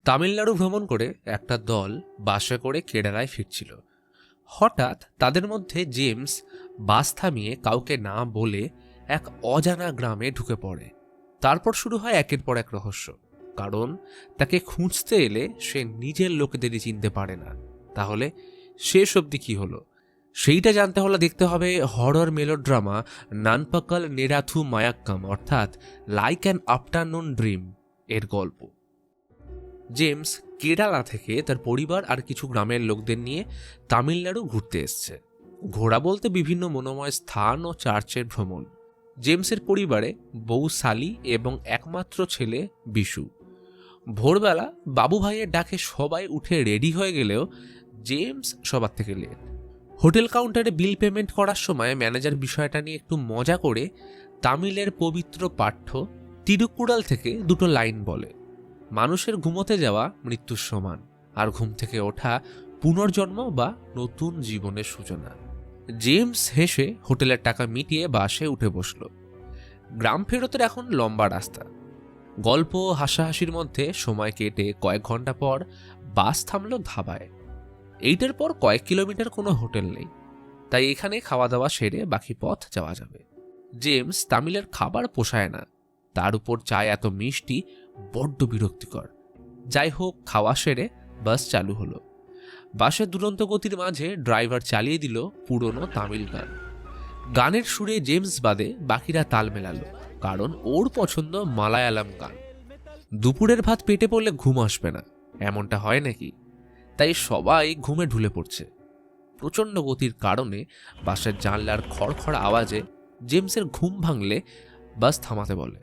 তামিলনাড়ু ভ্রমণ করে একটা দল বাসে করে কেরালায় ফিরছিল। হঠাৎ তাদের মধ্যে জেমস বাস থামিয়ে কাউকে না বলে এক অজানা গ্রামে ঢুকে পড়ে। তারপর শুরু হয় একের পর এক রহস্য, কারণ তাকে খুঁজতে এলে সে নিজের লোকেদেরই চিনতে পারে না। তাহলে শেষ অবধি কি হলো সেইটা জানতে হলে দেখতে হবে হরর মেলোড্রামা নানপাকাল নেরাথু মায়াক্কাম, অর্থাৎ লাইক অ্যান আফটারনুন ড্রিম এর গল্প। জেমস কেরালা থেকে তার পরিবার আর কিছু গ্রামের লোকদের নিয়ে তামিলনাড়ু ঘুরতে এসছে। ঘোরা বলতে বিভিন্ন মনোময় স্থান ও চার্চের ভ্রমণ। জেমসের পরিবারে বউ সালি এবং একমাত্র ছেলে বিশু। ভোরবেলা বাবু ভাইয়ের ডাকে সবাই উঠে রেডি হয়ে গেলেও জেমস সবার থেকে লেট। হোটেল কাউন্টারে বিল পেমেন্ট করার সময় ম্যানেজার বিষয়টা নিয়ে একটু মজা করে তামিলের পবিত্র পাঠ্য তিরুকুড়াল থেকে দুটো লাইন বলে, মানুষের ঘুমোতে যাওয়া মৃত্যুর সমান, আর ঘুম থেকে ওঠা পুনর্জন্ম বা নতুন জীবনের সূচনা। জেমস হেসে হোটেলের টাকা মিটিয়ে বাসে উঠে বসল। গ্রাম ফেরতের এখন লম্বা রাস্তা। গল্প হাসাহাসির মধ্যে সময় কেটে কয়েক ঘন্টা পর বাস থামল ধাবায়। এইটার পর কয়েক কিলোমিটার কোনো হোটেল নেই, তাই এখানে খাওয়া দাওয়া সেরে বাকি পথ যাওয়া যাবে। জেমস তামিলের খাবার পোষায় না, তার উপর চায় এত মিষ্টি, বড্ড বিরক্তিকর। যাই হোক, খাওয়া সেরে বাস চালু হলো। বাসের দুরন্ত গতির মাঝে ড্রাইভার চালিয়ে দিল পুরনো তামিল গান। গানের সুরে জেমস বাদে বাকিরা তাল মেলালো, কারণ ওর পছন্দ মালায়ালাম গান। দুপুরের ভাত পেটে পড়লে ঘুম আসবে না, এমনটা হয় নাকি? তাই সবাই ঘুমে ঢুলে পড়ছে। প্রচণ্ড গতির কারণে বাসের জানলার খড়খড় আওয়াজে জেমসের ঘুম ভাঙলে বাস থামাতে বলে।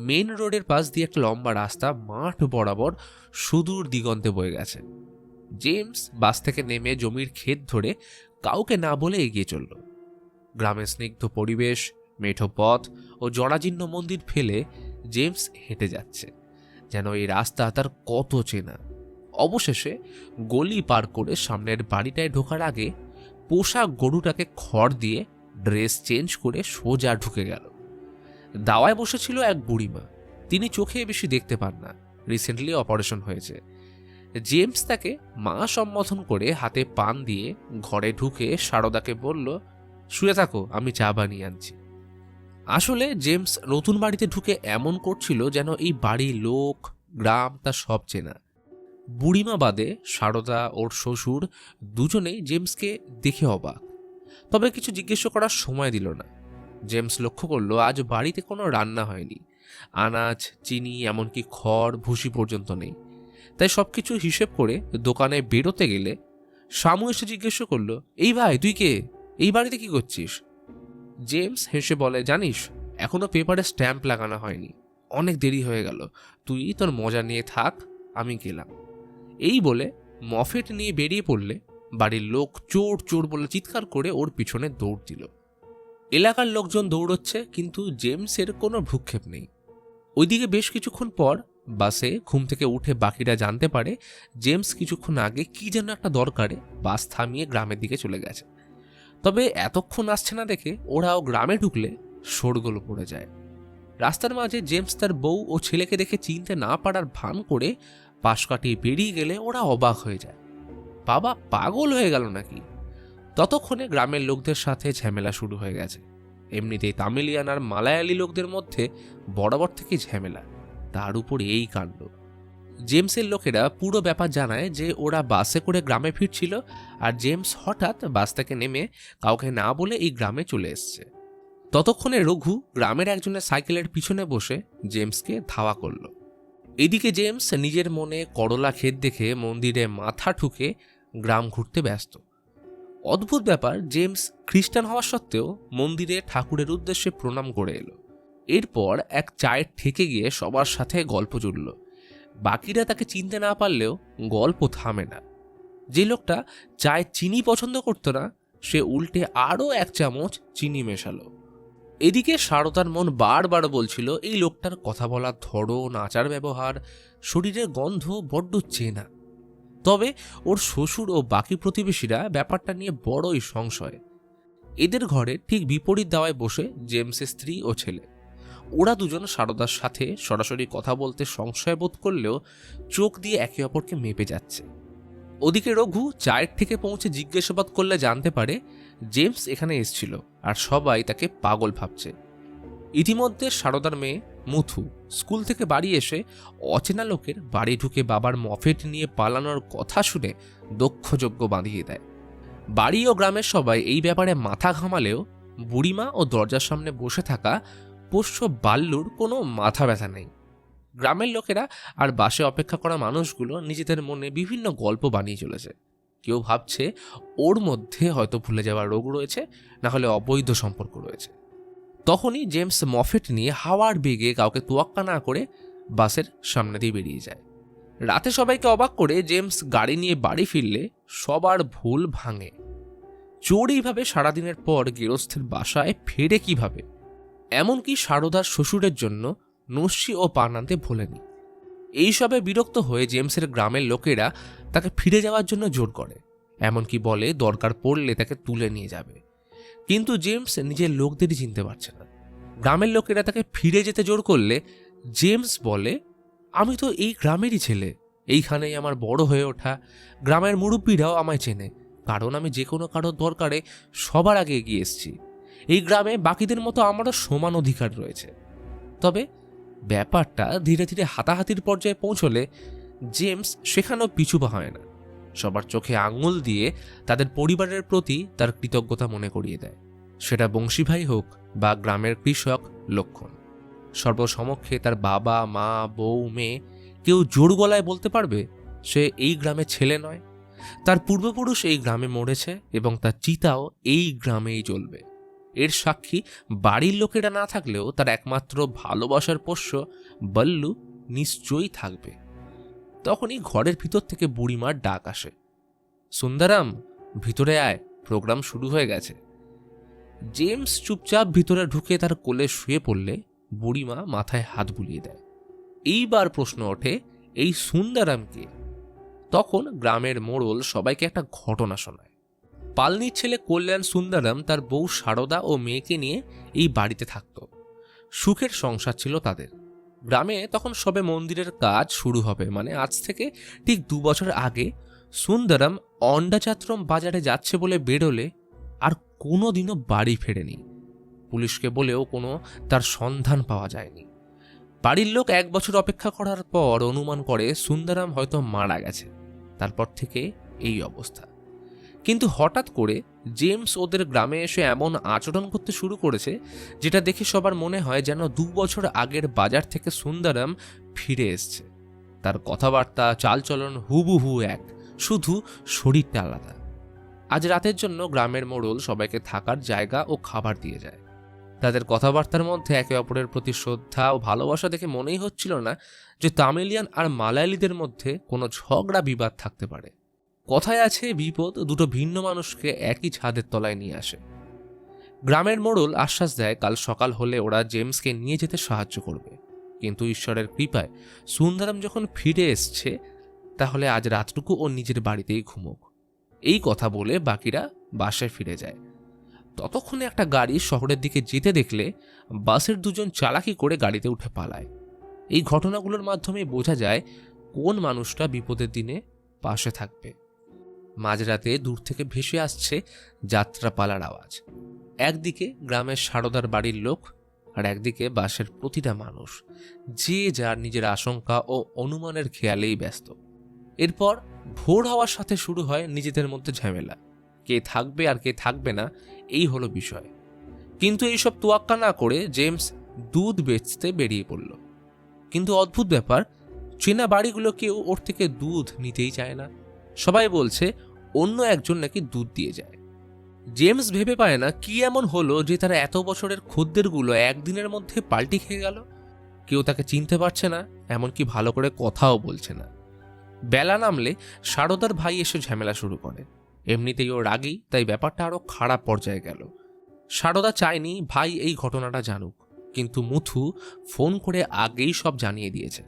মেন রোডের পাশ দিয়ে একটা লম্বা রাস্তা মাঠ বরাবর সুদূর দিগন্তে বয়ে গেছে। জেমস বাস থেকে নেমে জমির ক্ষেত ধরে কাউকে না বলে এগিয়ে চলল। গ্রামের স্নিগ্ধ পরিবেশ, মেঠো পথ ও জরাজীর্ণ মন্দির ফেলে জেমস হেঁটে যাচ্ছে, যেন এই রাস্তা তার কত চেনা। অবশেষে গলি পার করে সামনের বাড়িটায় ঢোকার আগে পোষা গরুটাকে খড় দিয়ে ড্রেস চেঞ্জ করে সোজা ঢুকে গেল। দাওয়ায় বসেছিল এক বুড়িমা। তিনি চোখে বেশি দেখতে পান না, রিসেন্টলি অপারেশন হয়েছে। জেমস তাকে মা সম্বোধন করে হাতে পান দিয়ে ঘরে ঢুকে সারদাকে বলল, শুয়ে থাকো, আমি চা বানিয়ে আনছি। আসলে জেমস নতুন বাড়িতে ঢুকে এমন করছিল যেন এই বাড়ির লোক, গ্রাম তার সব চেনা। বুড়িমা বাদে সারদা, ওর শ্বশুর দুজনেই জেমসকে দেখে অবাক, তবে কিছু জিজ্ঞেস করার সময় দিল না। জেমস লক্ষ্য করল আজ বাড়িতে কোনো রান্না হয়নি। আনাজ, চিনি, এমনকি খড় ভুসি পর্যন্ত নেই। তাই সবকিছু হিসেব করে দোকানে বেরোতে গেলে শামু এসে জিজ্ঞেস করলো, এই ভাই তুই কে? এই বাড়িতে কি করছিস? জেমস হেসে বলে, জানিস এখনো পেপারে স্ট্যাম্প লাগানো হয়নি, অনেক দেরি হয়ে গেল, তুই তোর মজা নিয়ে থাক, আমি গেলাম। এই বলে মফেট নিয়ে বেরিয়ে পড়লে বাড়ির লোক চোর চোর বলে চিৎকার করে ওর পিছনে দৌড় দিল। এলাকার লোকজন দৌড়চ্ছে, কিন্তু জেমসের কোনো ভ্রুক্ষেপ নেই। ওইদিকে বেশ কিছুক্ষণ পর বাসে ঘুম থেকে উঠে বাকিরা জানতে পারে জেমস কিছুক্ষণ আগে কি যেন একটা দরকারে বাস থামিয়ে গ্রামের দিকে চলে গেছে। তবে এতক্ষণ আসছে না দেখে ওরাও গ্রামে ঢুকলে শোরগোল পড়ে যায়। রাস্তার মাঝে জেমস তার বউ ও ছেলেকে দেখে চিনতে না পারার ভান করে পাশ কাটিয়ে বেরিয়ে গেলে ওরা অবাক হয়ে যায়। বাবা পাগল হয়ে গেল নাকি? ততক্ষণে গ্রামের লোকদের সাথে ঝামেলা শুরু হয়ে গেছে। এমনিতেই তামিলিয়ান আর মালায়ালি লোকদের মধ্যে বরাবর থেকে ঝামেলা, তার উপর এই কাণ্ড। জেমসের লোকেরা পুরো ব্যাপার জানায় যে ওরা বাসে করে গ্রামে ফিরছিল, আর জেমস হঠাৎ বাস থেকে নেমে কাউকে না বলে এই গ্রামে চলে এসছে। ততক্ষণে রঘু গ্রামের একজনের সাইকেলের পিছনে বসে জেমসকে ধাওয়া করল। এদিকে জেমস নিজের মনে করলা ক্ষেত দেখে মন্দিরে মাথা ঠুকে গ্রাম ঘুরতে ব্যস্ত। অদ্ভুত ব্যাপার, জেমস খ্রিস্টান হওয়া সত্ত্বেও মন্দিরে ঠাকুরের উদ্দেশ্যে প্রণাম করে এলো। এরপর এক চায়ের ঠেকে গিয়ে সবার সাথে গল্প জুড়ল। বাকিরা তাকে চিনতে না পারলেও গল্প থামে না। যে লোকটা চায়ে চিনি পছন্দ করত না, সে উল্টে আরও এক চামচ চিনি মেশালো। এদিকে সারদার মন বারবার বলছিল এই লোকটার কথা বলার ধরন, আচার ব্যবহার, শরীরের গন্ধ বড্ড চেনা। তবে ওর শ্বশুর ও বাকি প্রতিবেশীরা ব্যাপারটা নিয়ে বড়ই সংশয়। এদের ঘরে ঠিক বিপরীত দাওয়ায় বসে জেমসের স্ত্রী ও ছেলে। ওরা দুজন সারদার সাথে সরাসরি কথা বলতে সংশয় বোধ করলেও চোখ দিয়ে একে অপরকে মেপে যাচ্ছে। ওদিকে রঘু চায়ের থেকে পৌঁছে জিজ্ঞাসাবাদ করলে জানতে পারে জেমস এখানে এসেছিল আর সবাই তাকে পাগল ভাবছে। ইতিমধ্যে সারদার মেয়ে মুথু স্কুল থেকে বাড়ি এসে অচেনা লোকের বাড়ি ঢুকে বাবার মফেট নিয়ে পালানোর কথা শুনে দক্ষযজ্ঞ বাঁধিয়ে দেয়। বাড়ি ও গ্রামের সবাই এই ব্যাপারে মাথা ঘামালেও বুড়িমা ও দরজার সামনে বসে থাকা পোষ্য বাল্লুর কোনো মাথা ব্যথা নেই। গ্রামের লোকেরা আর বাসে অপেক্ষা করা মানুষগুলো নিজেদের মনে বিভিন্ন গল্প বানিয়ে চলেছে। কেউ ভাবছে ওর মধ্যে হয়তো ভুলে যাওয়ার রোগ রয়েছে, না হলে অবৈধ সম্পর্ক রয়েছে। তখনই জেমস মফেট নিয়ে হাওয়ার বেগে কাউকে তোয়াক্কা না করে বাসের সামনে দিয়ে বেরিয়ে যায়। রাতে সবাইকে অবাক করে জেমস গাড়ি নিয়ে বাড়ি ফিরলে সবার ভুল ভাঙে। চোর এইভাবে সারাদিনের পর গেরস্থের বাসায় ফেরে কিভাবে? এমনকি সারদার শ্বশুরের জন্য নস্যি ও পান আনতে ভোলেনি। এইসবে বিরক্ত হয়ে জেমসের গ্রামের লোকেরা তাকে ফিরে যাওয়ার জন্য জোর করে, এমনকি বলে দরকার পড়লে তাকে তুলে নিয়ে যাবে। কিন্তু জেমস নিজের লোকদেরই চিনতে পারছে না। গ্রামের লোকেরা তাকে ফিরে যেতে জোর করলে জেমস বলে, আমি তো এই গ্রামেরই ছেলে, এইখানেই আমার বড় হয়ে ওঠা। গ্রামের মুরব্বীরাও আমায় চেনে, কারণ আমি যে কোনো কারোর দরকারে সবার আগে এগিয়ে এসেছি। এই গ্রামে বাকিদের মতো আমারও সমান অধিকার রয়েছে। তবে ব্যাপারটা ধীরে ধীরে হাতাহাতির পর্যায়ে পৌঁছলে জেমস সেখানেও পিছু পা হয় না। সবার চোখে আঙুল দিয়ে তাদের পরিবারের প্রতি তার কৃতজ্ঞতা মনে করিয়ে দেয়, সেটা বংশীভাই হোক বা গ্রামের কৃষক লক্ষণ। সর্বসমক্ষে তার বাবা মা বউ মেয়ে কেউ জোর গলায় বলতে পারবে সে এই গ্রামের ছেলে নয়। তার পূর্বপুরুষ এই গ্রামে মরেছে এবং তার চিতাও এই গ্রামেই জ্বলবে। এর সাক্ষী বাড়ির লোকেরা না থাকলেও তার একমাত্র ভালোবাসার পোষ্য বল্লু নিশ্চয়ই থাকবে। তখনই ঘরের ভিতর থেকে বুড়িমার ডাক আসে, সুন্দরাম ভিতরে আয়, প্রোগ্রাম শুরু হয়ে গেছে। জেমস চুপচাপ ভিতরে ঢুকে তার কোলে শুয়ে পড়লে বুড়িমা মাথায় হাত বুলিয়ে দেয়। এইবার প্রশ্ন ওঠে, এই সুন্দরামকে? তখন গ্রামের মোড়ল সবাইকে একটা ঘটনা শোনায়। পালনির ছেলে কল্যাণ সুন্দরম তার বউ সারদা ও মেয়েকে নিয়ে এই বাড়িতে থাকত। সুখের সংসার ছিল তাদের। গ্রামে তখন সবে মন্দিরের কাজ শুরু হবে, মানে আজ থেকে ঠিক 2 বছর আগে সুন্দরম অন্ডাচাত্রম বাজারে যাচ্ছে বলে বেরোলে আর কোনোদিনও বাড়ি ফেরেনি। পুলিশকে বলেও কোনো তার সন্ধান পাওয়া যায়নি। বাড়ির লোক 1 বছর অপেক্ষা করার পর অনুমান করে সুন্দরম হয়তো মারা গেছে। তারপর থেকে এই অবস্থা। কিন্তু হঠাৎ করে জেমস ওদের গ্রামে এসে এমন আচরণ করতে শুরু করেছে যেটা দেখে সবার মনে হয় যেন 2 বছর আগের বাজার থেকে সুন্দরম ফিরে এসছে। তার কথাবার্তা চালচলন হুবহু এক, শুধু শরীরটা আলাদা। আজ রাতের জন্য গ্রামের মোড়ল সবাইকে থাকার জায়গা ও খাবার দিয়ে যায়। তাদের কথাবার্তার মধ্যে একে অপরের প্রতি শ্রদ্ধা ও ভালোবাসা দেখে মনেই হচ্ছিল না যে তামিলিয়ান আর মালায়ালিদের মধ্যে কোনো ঝগড়া বিবাদ থাকতে পারে। কথায় আছে, বিপদ দুটো ভিন্ন মানুষকে একই ছাদের তলায় নিয়ে আসে। গ্রামের মোড়ল আশ্বাস দেয় কাল সকাল হলে ওরা জেমসকে নিয়ে যেতে সাহায্য করবে, কিন্তু ঈশ্বরের কৃপায় সুন্দরম যখন ফিরে এসছে তাহলে আজ রাতটুকু ও নিজের বাড়িতেই ঘুমোক। এই কথা বলে বাকিরা বাসায় ফিরে যায়। ততক্ষণে একটা গাড়ি শহরের দিকে যেতে দেখলে বাসের দুজন চালাকি করে গাড়িতে উঠে পালায়। এই ঘটনাগুলোর মাধ্যমে বোঝা যায় কোন মানুষটা বিপদের দিনে পাশে থাকবে। মাঝরাতে দূর থেকে ভেসে আসছে যাত্রাপালার আওয়াজ। একদিকে গ্রামের সারদার বাড়ির লোক, আর একদিকে বাসের প্রতিটা মানুষ, যে যার নিজের আশঙ্কা ও অনুমানের খেয়ালেই ব্যস্ত। এরপর ভোর হওয়ার সাথে শুরু হয় নিজেদের মধ্যে ঝামেলা। কে থাকবে আর কে থাকবে না, এই হলো বিষয়। কিন্তু এইসব তোয়াক্কা না করে জেমস দুধ বেচতে বেরিয়ে পড়ল। কিন্তু অদ্ভুত ব্যাপার, চেনা বাড়িগুলো কেউ ওর থেকে দুধ নিতেই চায় না। সবাই বলছে অন্য একজন নাকি দুধ দিয়ে যায়। জেমস ভেবে পায় না কি এমন হলো যে তারা এত বছরের খদ্দেরগুলো একদিনের মধ্যে পাল্টি খেয়ে গেল। কেউ তাকে চিনতে পারছে না, এমনকি ভালো করে কথাও বলছে না। বেলা নামলে সারদার ভাই এসে ঝামেলা শুরু করে। এমনিতেই ও রাগী, তাই ব্যাপারটা আরো খারাপ পর্যায়ে গেল। সারদা চায়নি ভাই এই ঘটনাটা জানুক, কিন্তু মুথু ফোন করে আগেই সব জানিয়ে দিয়েছে।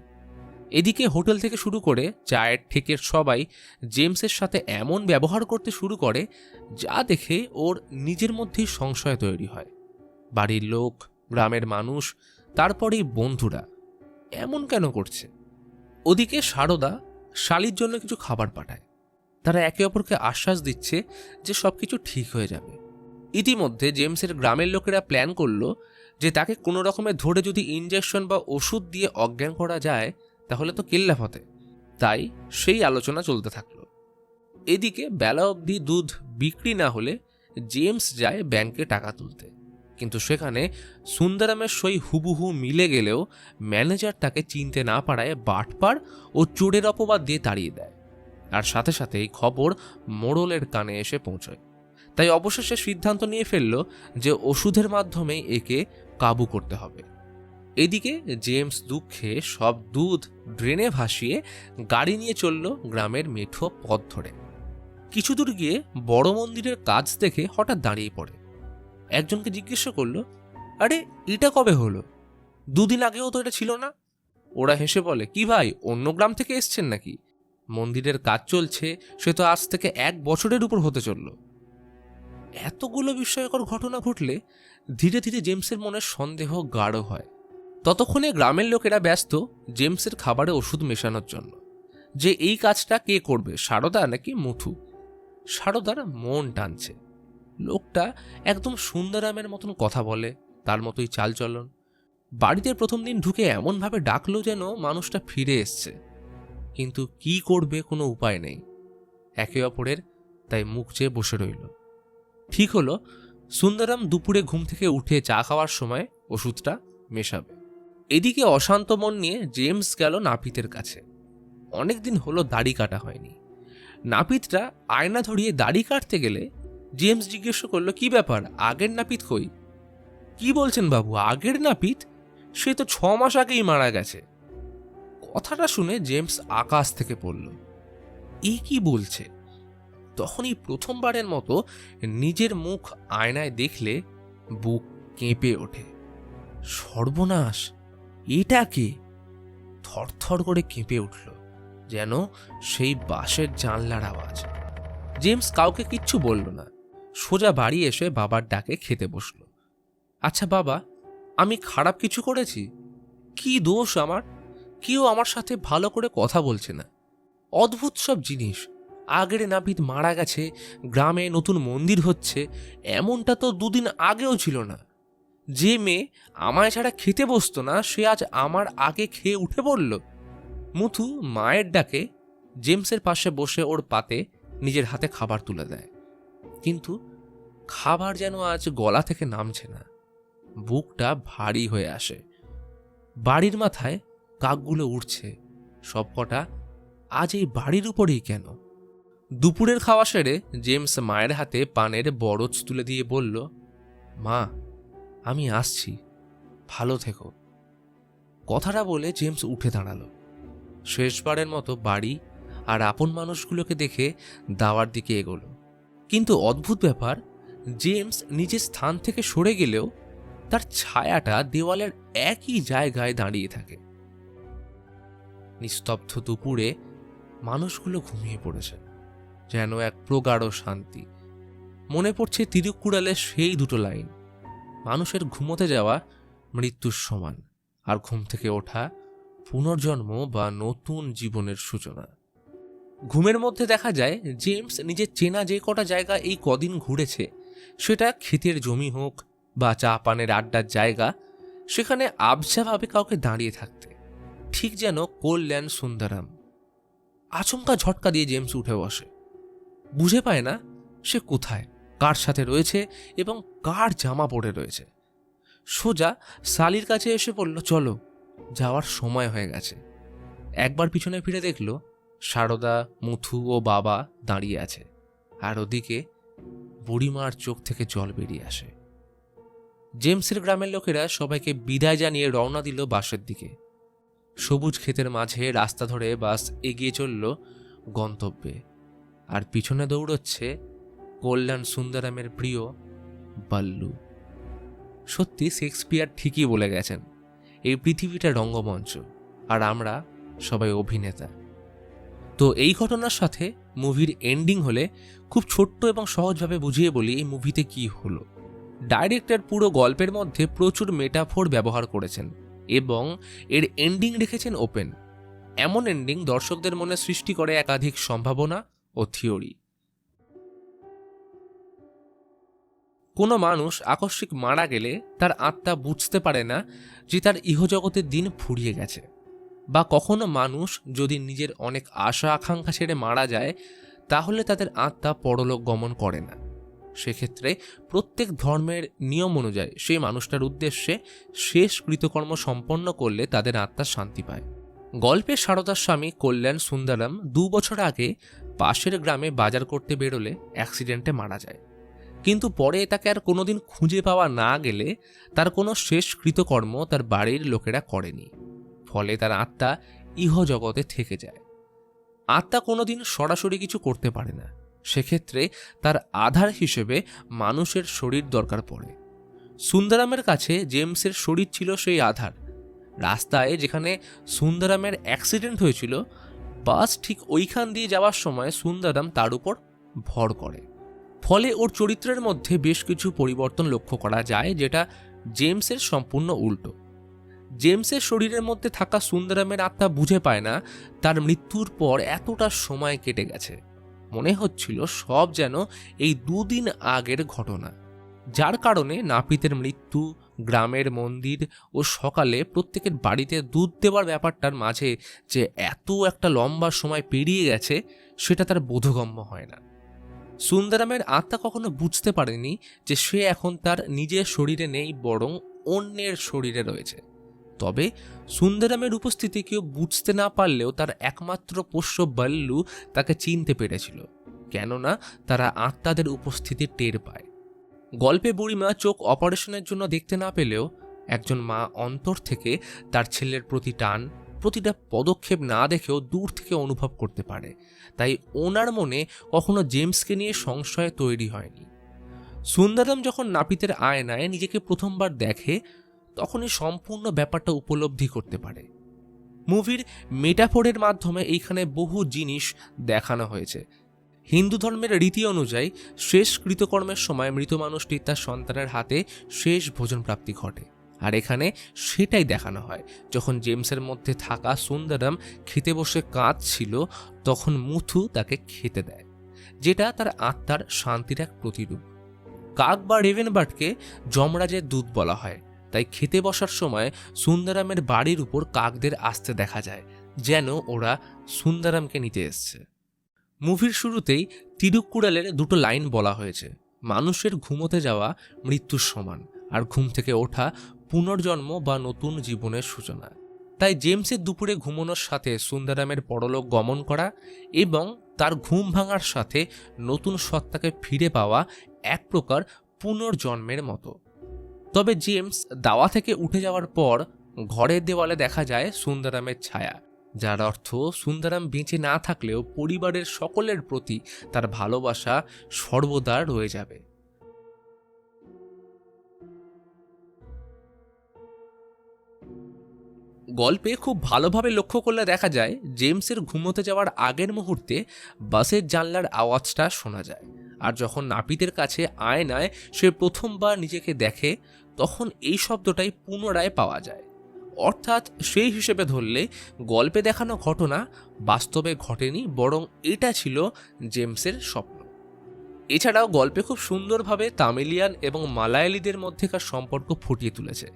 এদিকে হোটেল থেকে শুরু করে চায়ের ঠেকের সবাই জেমসের সাথে এমন ব্যবহার করতে শুরু করে যা দেখে ওর নিজের মধ্যেই সংশয় তৈরি হয়। বাড়ির লোক, গ্রামের মানুষ, তারপরেই বন্ধুরা এমন কেন করছে। ওদিকে সারদা শালির জন্য কিছু খাবার পাঠায়। তারা একে অপরকে আশ্বাস দিচ্ছে যে সবকিছু ঠিক হয়ে যাবে। ইতিমধ্যে জেমসের গ্রামের লোকেরা প্ল্যান করলো যে তাকে কোনো রকমে ধরে যদি ইনজেকশন বা ওষুধ দিয়ে অজ্ঞান করা যায় তাহলে তো কেল্লাফতে। তাই সেই আলোচনা চলতে থাকলো। এদিকে বেলা অবধি দুধ বিক্রি না হলে জেমস যায় ব্যাংকে টাকা তুলতে, কিন্তু সেখানে সুন্দরামের সই হুবহু মিলে গেলেও ম্যানেজার তাকে চিনতে না পারায় বাটপার ও চোরের অপবাদ দিয়ে তাড়িয়ে দেয়। আর সাথে সাথে এই খবর মোড়লের কানে এসে পৌঁছয়। তাই অবশেষে সিদ্ধান্ত নিয়ে ফেলল যে ওষুধের মাধ্যমে একে কাবু করতে হবে। এদিকে জেমস দুঃখে সব দুধ ড্রেনে ভাসিয়ে গাড়ি নিয়ে চলল গ্রামের মেঠো পথ ধরে। কিছু দূর গিয়ে বড় মন্দিরের কাজ দেখে হঠাৎ দাঁড়িয়ে পড়ে। একজনকে জিজ্ঞেস করল, আরে এটা কবে হলো? 2 দিন আগেও তো এটা ছিল না। ওরা হেসে বলে, কি ভাই, অন্য গ্রাম থেকে এসছেন নাকি? মন্দিরের কাজ চলছে, সে তো আজ থেকে 1 বছরের উপর হতে চলল। এতগুলো বিস্ময়কর ঘটনা ঘটলে ধীরে ধীরে জেমসের মনে সন্দেহ গাঢ় হয়। ততক্ষণে গ্রামের লোকেরা ব্যস্ত জেমসের খাবারে ওষুধ মেশানোর জন্য, যে এই কাজটা কে করবে, সারদা নাকি মুথু। সারদার মন টানছে। লোকটা একদম সুন্দরামের মতন কথা বলে, তার মতোই চালচলন। বাড়িতে প্রথম দিন ঢুকে এমনভাবে ডাকলো যেন মানুষটা ফিরে এসছে, কিন্তু কি করবে কোনো উপায় নেই। একে অপরের তাই মুখ চেয়ে বসে রইল। ঠিক হলো সুন্দরাম দুপুরে ঘুম থেকে উঠে চা খাওয়ার সময় ওষুধটা মেশাবে। এদিকে অশান্ত মন নিয়ে জেমস গেল নাপিতের কাছে। অনেকদিন হলো দাড়ি কাটা হয়নি। নাপিতটা আয়না ধরিয়ে দাড়ি কাটতে গেলে জেমস জিজ্ঞেস করলো, কি ব্যাপার, আগের নাপিত কই? কি বলছেন বাবু, আগের নাপিত? সে তো 6 মাস আগেই মারা গেছে। কথাটা শুনে জেমস আকাশ থেকে পড়ল। এ কি বলছে? তখনই প্রথমবারের মতো নিজের মুখ আয়নায় দেখলে বুক কেঁপে ওঠে। সর্বনাশ, এটা কে? থরথর করে কেঁপে উঠল, যেন সেই বাঁশের জানলার আওয়াজ। জেমস কাউকে কিচ্ছু বলল না, সোজা বাড়ি এসে বাবার ডাকে খেতে বসল। আচ্ছা বাবা, আমি খারাপ কিছু করেছি? কি দোষ আমার? কেউ আমার সাথে ভালো করে কথা বলছে না। অদ্ভুত সব জিনিস। আগের নাপিত মারা গেছে, গ্রামে নতুন মন্দির হচ্ছে, এমনটা তো 2 দিন আগেও ছিল না। যে মেয়ে আমায় ছাড়া খেতে বসতো না, সে আজ আমার আগে খেয়ে উঠে পড়ল। মুথু মায়ের ডাকে জেমসের পাশে বসে ওর পাতে নিজের হাতে খাবার তুলে দেয়, কিন্তু খাবার যেন আজ গলা থেকে নামছে না। বুকটা ভারী হয়ে আসে। বাড়ির মাথায় কাকগুলো উড়ছে, সবকটা আজ এই বাড়ির উপরেই কেন? দুপুরের খাওয়া সেরে জেমস মায়ের হাতে পানের বরজ তুলে দিয়ে বলল, মা, আমি আসছি, ভালো থেকো। কথাটা বলে জেমস উঠে দাঁড়ালো। শেষবারের মতো বাড়ি আর আপন মানুষগুলোকে দেখে দাওয়ার দিকে এগোলো। কিন্তু অদ্ভুত ব্যাপার, জেমস নিজের স্থান থেকে সরে গেলেও তার ছায়াটা দেওয়ালের একই জায়গায় দাঁড়িয়ে থাকে। নিস্তব্ধ দুপুরে মানুষগুলো ঘুমিয়ে পড়েছে, যেন এক প্রগাঢ় শান্তি। মনে পড়ছে তিরুক্কুড়ালের সেই 2টো লাইন, মানুষের ঘুমোতে যাওয়া মৃত্যুর সমান, আর ঘুম থেকে ওঠা পুনর্জন্ম বা নতুন জীবনের সূচনা। ঘুমের মধ্যে দেখা যায় জেমস নিজের চেনা যে কটা জায়গা এই কদিন ঘুরেছে, সেটা ক্ষেতের জমি হোক বা চা পানের আড্ডার জায়গা, সেখানে আবঝাভাবে কাউকে দাঁড়িয়ে থাকতে, ঠিক যেন কল্যাণ সুন্দরাম। আচমকা ঝটকা দিয়ে জেমস উঠে বসে। বুঝে পায় না সে কোথায়, কার সাথে রয়েছে এবং কার জামা পড়ে রয়েছে। সোজা সালির কাছে এসে বলল, চলো, যাওয়ার সময় হয়ে গেছে। একবার পিছনে ফিরে দেখল সারদা, মুথু ও বাবা দাঁড়িয়ে আছে, আর ওদিকে বুড়িমার চোখ থেকে জল বেরিয়ে আসে। জেমসের গ্রামের লোকেরা সবাইকে বিদায় জানিয়ে রওনা দিল বাসের দিকে। সবুজ ক্ষেতের মাঝে রাস্তা ধরে বাস এগিয়ে চলল গন্তব্যে, আর পিছনে দৌড়চ্ছে কল্যাণ সুন্দরামের প্রিয় বাল্লু। সত্যি শেক্সপিয়ার ঠিকই বলে গেছেন, এই পৃথিবীটা রঙ্গমঞ্চ, আর আমরা সবাই অভিনেতা। তো এই ঘটনার সাথে মুভির এন্ডিং হলে খুব ছোট্ট এবং সহজভাবে বুঝিয়ে বলি এই মুভিতে কি হলো। ডাইরেক্টর পুরো গল্পের মধ্যে প্রচুর মেটাফোর ব্যবহার করেছেন। এবং এর এন্ডিং রেখেছেন ওপেন। এমন এন্ডিং দর্শকদের মনে সৃষ্টি করে একাধিক সম্ভাবনা ও থিওরি। কোনো মানুষ আকস্মিক মারা গেলে তার আত্মা বুঝতে পারে না যে তার ইহজগতের দিন ফুরিয়ে গেছে, বা কখনো মানুষ যদি নিজের অনেক আশা আকাঙ্ক্ষা ছেড়ে মারা যায় তাহলে তাদের আত্মা পরলোক গমন করে না। সেক্ষেত্রে প্রত্যেক ধর্মের নিয়ম অনুযায়ী সেই মানুষটার উদ্দেশ্যে শেষ কৃতকর্ম সম্পন্ন করলে তাদের আত্মা শান্তি পায়। গল্পে সারদার স্বামী কল্যাণ সুন্দরম 2 বছর আগে পাশের গ্রামে বাজার করতে বেরোলে অ্যাক্সিডেন্টে মারা যায়, কিন্তু পরে তাকে আর কোনোদিন খুঁজে পাওয়া না গেলে তার কোনো শেষ কৃতকর্ম তার বাড়ির লোকেরা করেনি, ফলে তার আত্মা ইহজগতে থেকে যায়। আত্মা কোনোদিন সরাসরি কিছু করতে পারে না, সেক্ষেত্রে তার আধার হিসেবে মানুষের শরীর দরকার পড়ে। সুন্দরামের কাছে জেমসের শরীর ছিল সেই আধার। রাস্তায় যেখানে সুন্দরামের অ্যাক্সিডেন্ট হয়েছিল, বাস ঠিক ওইখান দিয়ে যাওয়ার সময় সুন্দরাম তার উপর ভর করে, ফলে ওর চরিত্রের মধ্যে বেশ কিছু পরিবর্তন লক্ষ্য করা যায়, যেটা জেমসের সম্পূর্ণ উল্টো। জেমসের শরীরের মধ্যে থাকা সুন্দরামের আত্মা বুঝে পায় না তার মৃত্যুর পর এতটা সময় কেটে গেছে। মনে হচ্ছিল সব যেন এই 2 দিন আগের ঘটনা, যার কারণে নাপিতের মৃত্যু, গ্রামের মন্দির ও সকালে প্রত্যেকের বাড়িতে দুধ দেওয়ার ব্যাপারটার মাঝে যে এত একটা লম্বা সময় পেরিয়ে গেছে সেটা তার বোধগম্য হয় না। সুন্দরামের আত্মা কখনো বুঝতে পারেনি যে সে এখন তার নিজের শরীরে নেই, বরং অন্যের শরীরে রয়েছে। তবে সুন্দরামের উপস্থিতি কেউ বুঝতে না পারলেও তার একমাত্র পোষ্য বল্লু তাকে চিনতে পেরেছিল, কেননা তারা আত্মাদের উপস্থিতি টের পায়। গল্পে বুড়িমা চোখ অপারেশনের জন্য দেখতে না পেলেও একজন মা অন্তর থেকে তার ছেলের প্রতি টান, প্রতিটা পদক্ষেপ না দেখেও দূর থেকে অনুভব করতে পারে। তাই ওনার মনে কখনো জেমসকে নিয়ে সংশয় তৈরি হয়নি। সুন্দরম যখন নাপিতের আয়নায় নিজেকে প্রথমবার দেখে তখনই সম্পূর্ণ ব্যাপারটা উপলব্ধি করতে পারে। মুভির মেটাফোরের মাধ্যমে এইখানে বহু জিনিস দেখানো হয়েছে। হিন্দু ধর্মের রীতি অনুযায়ী শেষ কৃতকর্মের সময় মৃত মানুষটি তার সন্তানের হাতে শেষ ভোজন প্রাপ্তি ঘটে, আর এখানে সেটাই দেখানো হয়। যখন জেমসের মধ্যে থাকা সুন্দরম খেতে বসে কাঁদছিল, তখন মুথু তাকে খেতে দেয়, যেটা তার আত্মার শান্তির এক প্রতিরূপ। কাক বা রেভেনবার্ডকে যমরাজের দূত বলা হয়, তাই খেতে বসার সময় সুন্দরামের বাড়ির উপর কাকদের আসতে দেখা যায়, যেন ওরা সুন্দরামকে নিতে এসছে। মুভির শুরুতেই তিরুক্কুড়ালের 2টো লাইন বলা হয়েছে, মানুষের ঘুমোতে যাওয়া মৃত্যুর সমান, আর ঘুম থেকে ওঠা পুনর্জন্ম বা নতুন জীবনের সূচনা। তাই জেমসের দুপুরে ঘুমানোর সাথে সুন্দরামের পরলোক গমন করা এবং তার ঘুম ভাঙার সাথে নতুন সত্তাকে ফিরে পাওয়া এক প্রকার পুনর্জন্মের মতো। তবে জেমস দাওয়া থেকে উঠে যাওয়ার পর ঘরের দেওয়ালে দেখা যায় সুন্দরামের ছায়া, যার অর্থ সুন্দরাম বেঁচে না থাকলেও পরিবারের সকলের প্রতি তার ভালোবাসা সর্বদা রয়ে যাবে। গল্পে খুব ভালোভাবে লক্ষ্য করলে দেখা যায় জেমসের ঘুমোতে যাওয়ার আগের মুহূর্তে বাসের জানলার আওয়াজটা শোনা যায়, আর যখন নাপিতের কাছে আয়নায় সে প্রথমবার নিজেকে দেখে তখন এই শব্দটাই পুনরায় পাওয়া যায়। অর্থাৎ সেই হিসেবে ধরলে গল্পে দেখানো ঘটনা বাস্তবে ঘটেনি, বরং এটা ছিল জেমসের স্বপ্ন। এছাড়াও গল্পে খুব সুন্দরভাবে তামিলিয়ান এবং মালায়ালিদের মধ্যেকার সম্পর্ক ফুটিয়ে তুলেছে,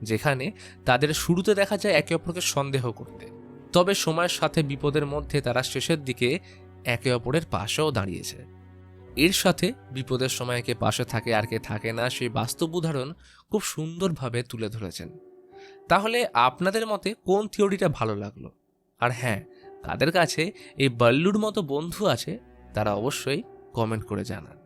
যেখানে তাদের শুরুতে দেখা যায় একে অপরকে সন্দেহ করতে, তবে সময়ের সাথে বিপদের মধ্যে তারা শেষের দিকে একে অপরের পাশেও দাঁড়িয়েছে। এর সাথে বিপদের সময় কে পাশে থাকে আর কে থাকে না সেই বাস্তব উদাহরণ খুব সুন্দরভাবে তুলে ধরেছেন। তাহলে আপনাদের মতে কোন থিওরিটা ভালো লাগলো? আর হ্যাঁ, কাদের কাছে এই বল্লুর মতো বন্ধু আছে তারা অবশ্যই কমেন্ট করে জানান।